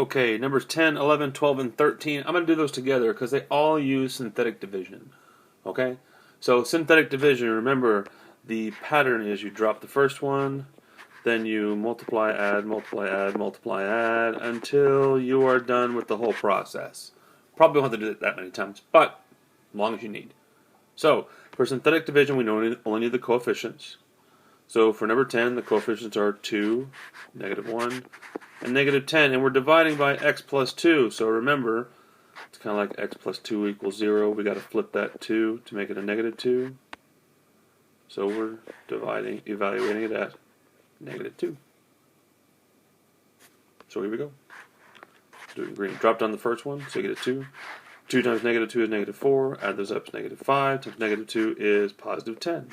Okay, numbers 10, 11, 12, and 13. I'm going to do those together because they all use synthetic division. Okay? So synthetic division, remember, the pattern is you drop the first one, then you multiply, add, multiply, add, multiply, add, until you are done with the whole process. Probably won't have to do it that many times, but as long as you need. So, for synthetic division, we only need the coefficients. So for number 10, the coefficients are 2, -1, and -10. And we're dividing by x plus 2. So remember, it's kind of like x plus 2 equals 0. We got to flip that 2 to make it a -2. So we're evaluating it at -2. So here we go. Do it in green. Drop down the first one, so you get a 2. 2 times -2 is -4. Add those up, it's -5. Times -2 is +10.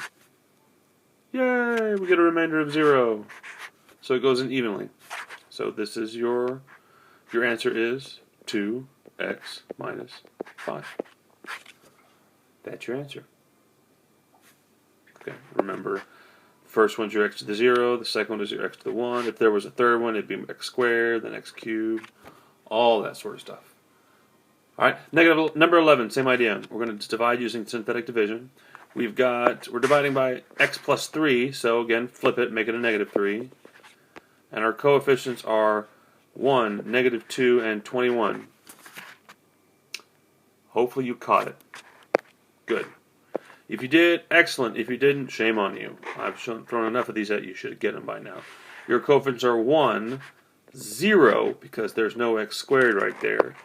Yay! We get a remainder of 0. So it goes in evenly. So this is your answer is 2x minus 5. That's your answer. Okay, remember, the first one's your x to the 0, the second one is your x to the 1. If there was a third one, it'd be x squared, then x cubed, all that sort of stuff. All right, number 11, same idea. We're going to divide using synthetic division. We're dividing by x plus 3, so again, flip it, make it a -3. And our coefficients are 1, -2, and 21. Hopefully you caught it. Good. If you did, excellent. If you didn't, shame on you. I've thrown enough of these at you. You should get them by now. Your coefficients are 1, 0, because there's no x squared right there,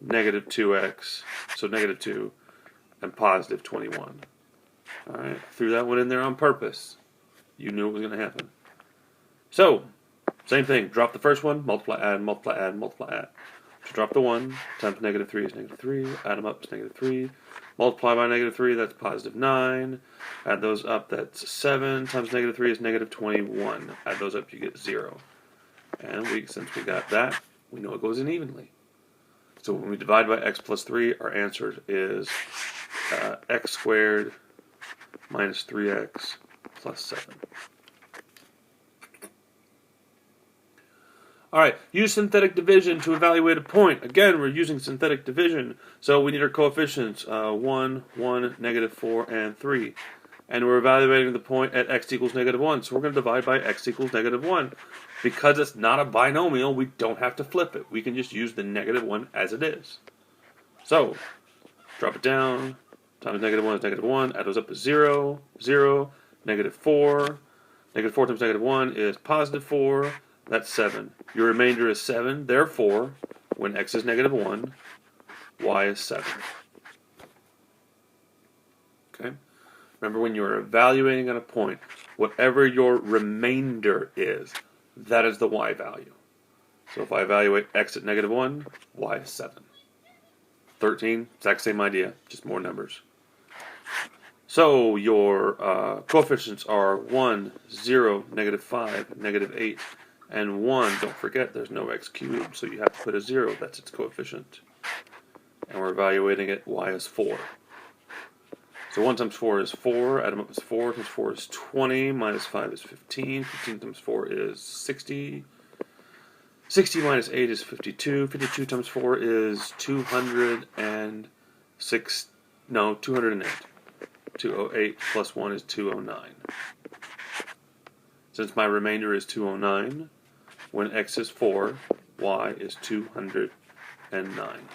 -2x, so -2, and +21. All right, threw that one in there on purpose. You knew it was going to happen. So, same thing. Drop the first one, multiply, add, multiply, add, multiply, add. So drop the 1, times -3 is -3. Add them up, it's -3. Multiply by -3, that's +9. Add those up, that's 7. Times -3 is -21. Add those up, you get 0. And since we got that, we know it goes in evenly. So when we divide by x plus 3, our answer is x squared minus 3x plus 7. All right, use synthetic division to evaluate a point. Again, we're using synthetic division, so we need our coefficients, 1, 1, -4, and 3. And we're evaluating the point at x equals -1, so we're going to divide by x equals -1. Because it's not a binomial, we don't have to flip it. We can just use the -1 as it is. So, drop it down, times -1 is -1, add those up to 0, 0, -4. -4 times -1 is +4, that's 7. Your remainder is 7, therefore, when x is -1, y is 7. Okay? Remember, when you're evaluating on a point, whatever your remainder is, that is the y value. So if I evaluate x at -1, y is 7. 13, exact same idea, just more numbers. So your coefficients are 1, 0, -5, -8, and 1. Don't forget there's no x cubed, so you have to put a 0. That's its coefficient. And we're evaluating it, y is 4. So 1 times 4 is 4, add them up is 4, times 4 is 20, minus 5 is 15, 15 times 4 is 60, 60 minus 8 is 52, 52 times 4 is 208, 208 plus 1 is 209. Since my remainder is 209, when x is 4, y is 209.